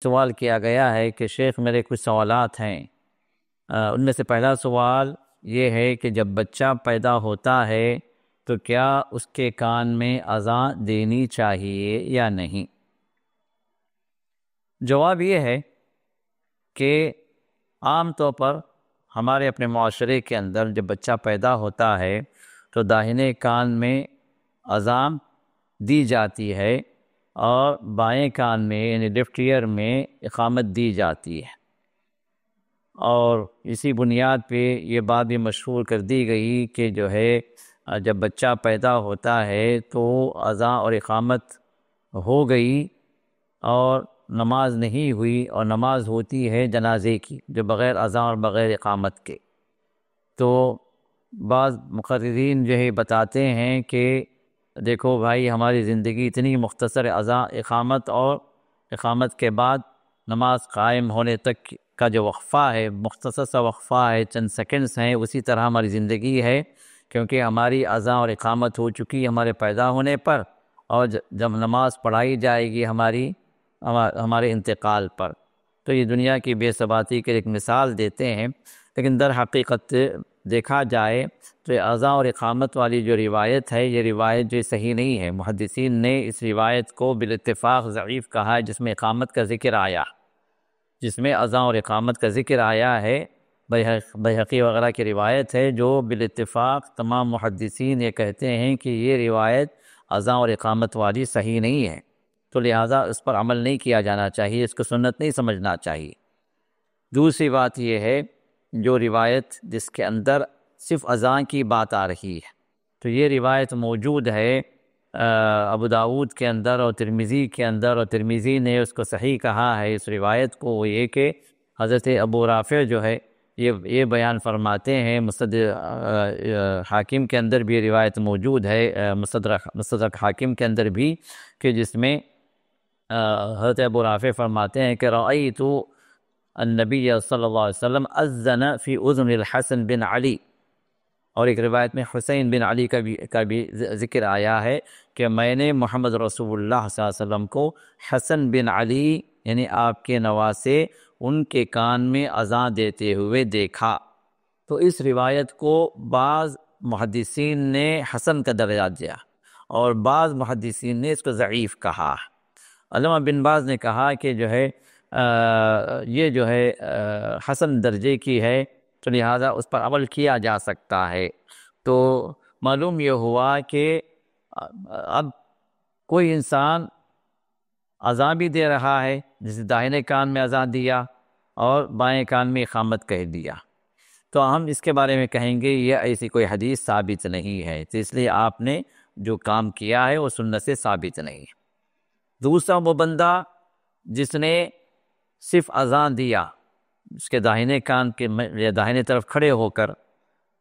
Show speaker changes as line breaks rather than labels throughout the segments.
سوال کیا گیا ہے کہ شیخ میرے کچھ سوالات ہیں، ان میں سے پہلا سوال یہ ہے کہ جب بچہ پیدا ہوتا ہے تو کیا اس کے کان میں اذان دینی چاہیے یا نہیں؟ جواب یہ ہے کہ عام طور پر ہمارے اپنے معاشرے کے اندر جب بچہ پیدا ہوتا ہے تو داہنے کان میں اذان دی جاتی ہے اور بائیں کان میں یعنی لیفٹ ایئر میں اقامت دی جاتی ہے، اور اسی بنیاد پہ یہ بات بھی مشہور کر دی گئی کہ جو ہے جب بچہ پیدا ہوتا ہے تو اذان اور اقامت ہو گئی اور نماز نہیں ہوئی، اور نماز ہوتی ہے جنازے کی جو بغیر اذان اور بغیر اقامت کے۔ تو بعض مقررین جو ہے بتاتے ہیں کہ دیکھو بھائی، ہماری زندگی اتنی مختصر ہے، اذان اقامت اور اقامت کے بعد نماز قائم ہونے تک کا جو وقفہ ہے، مختصر سا وقفہ ہے، چند سیکنڈز ہیں، اسی طرح ہماری زندگی ہے، کیونکہ ہماری اذان اور اقامت ہو چکی ہمارے پیدا ہونے پر، اور جب نماز پڑھائی جائے گی ہمارے انتقال پر۔ تو یہ دنیا کی بے ثباتی کی ایک مثال دیتے ہیں، لیکن در حقیقت دیکھا جائے تو اذان اور اقامت والی جو روایت ہے، یہ روایت جو صحیح نہیں ہے۔ محدثین نے اس روایت کو بالاتفاق ضعیف کہا ہے، جس میں اقامت کا ذکر آیا، جس میں اذان اور اقامت کا ذکر آیا ہے۔ بیہقی وغیرہ کی روایت ہے جو بالاتفاق تمام محدثین یہ کہتے ہیں کہ یہ روایت اذان اور اقامت والی صحیح نہیں ہے، تو لہٰذا اس پر عمل نہیں کیا جانا چاہیے، اس کو سنت نہیں سمجھنا چاہیے۔ دوسری بات یہ ہے، جو روایت جس کے اندر صرف اذان کی بات آ رہی ہے، تو یہ روایت موجود ہے ابو داود کے اندر اور ترمذی کے اندر، اور ترمذی نے اس کو صحیح کہا ہے اس روایت کو، وہ یہ کہ حضرت ابو رافع جو ہے یہ بیان فرماتے ہیں، حاکم کے اندر بھی روایت موجود ہے، مستدرک حاکم کے اندر بھی، کہ جس میں حضرت ابو رافع فرماتے ہیں کہ رأیت النبی صلی اللہ علیہ وسلم اذن فی اذن الحسن بن علی، اور ایک روایت میں حسین بن علی کا بھی ذکر آیا ہے کہ میں نے محمد رسول اللہ صلی اللہ علیہ وسلم کو حسن بن علی یعنی آپ کے نواسے ان کے کان میں اذان دیتے ہوئے دیکھا۔ تو اس روایت کو بعض محدثین نے حسن کا درجہ دیا اور بعض محدثین نے اس کو ضعیف کہا۔ علامہ بن باز نے کہا کہ جو ہے یہ جو ہے حسن درجے کی ہے، تو لہٰذا اس پر عمل کیا جا سکتا ہے۔ تو معلوم یہ ہوا کہ اب کوئی انسان اذان بھی دے رہا ہے، جسے داہنے کان میں اذان دیا اور بائیں کان میں اقامت کہہ دیا، تو ہم اس کے بارے میں کہیں گے یہ ایسی کوئی حدیث ثابت نہیں ہے، تو اس لیے آپ نے جو کام کیا ہے وہ سنت سے ثابت نہیں ہے۔ دوسرا، وہ بندہ جس نے صرف اذان دیا، اس کے داہنے کان کے یا داہنے طرف کھڑے ہو کر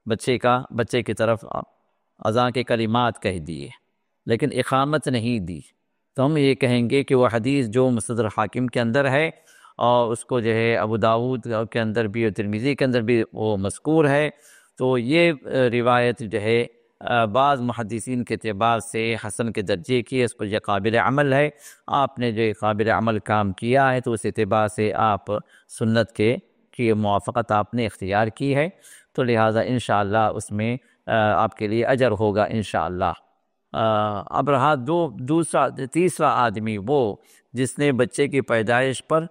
بچے کی طرف اذان کے کلمات کہہ دیے لیکن اقامت نہیں دی، تو ہم یہ کہیں گے کہ وہ حدیث جو مستدرک حاکم کے اندر ہے، اور اس کو جو ہے ابو داود کے اندر بھی اور ترمذی کے اندر بھی وہ مذکور ہے، تو یہ روایت جو ہے بعض محدثین کے اعتبار سے حسن کے درجے کی ہے، اس پر یہ قابل عمل ہے۔ آپ نے جو قابل عمل کام کیا ہے تو اس اعتبار سے آپ سنت کی موافقت آپ نے اختیار کی ہے، تو لہٰذا انشاءاللہ اس میں آپ کے لیے اجر ہوگا انشاءاللہ۔ اب رہا تیسرا آدمی، وہ جس نے بچے کی پیدائش پر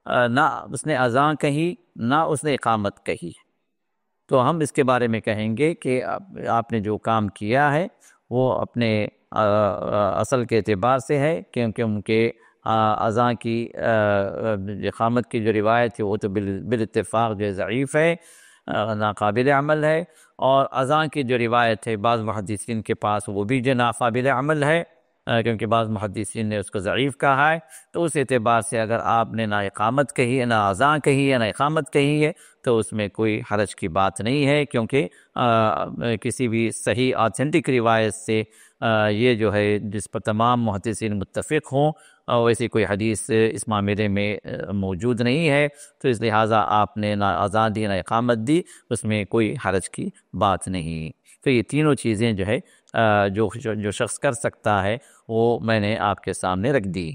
نہ اس نے اذان کہی نہ اس نے اقامت کہی، تو ہم اس کے بارے میں کہیں گے کہ آپ نے جو کام کیا ہے وہ اپنے اصل کے اعتبار سے ہے، کیونکہ ان کے اذان کی اقامت کی جو روایت ہے وہ تو بالاتفاق جو ضعیف ہے، ناقابل عمل ہے، اور اذان کی جو روایت ہے بعض محدثین کے پاس وہ بھی جو ناقابل عمل ہے، کیونکہ بعض محدثین نے اس کو ضعیف کہا ہے۔ تو اس اعتبار سے اگر آپ نے نہ اقامت کہی ہے، نہ اذان کہی ہے، نہ اقامت کہی ہے، تو اس میں کوئی حرج کی بات نہیں ہے، کیونکہ کسی بھی صحیح آتھینٹک روایت سے یہ جو ہے جس پر تمام محدثین متفق ہوں، ویسی کوئی حدیث اس معاملے میں موجود نہیں ہے، تو اس لہٰذا آپ نے نہ اذان دی نہ اقامت دی، اس میں کوئی حرج کی بات نہیں۔ تو یہ تینوں چیزیں جو ہے جو شخص کر سکتا ہے وہ میں نے آپ کے سامنے رکھ دی۔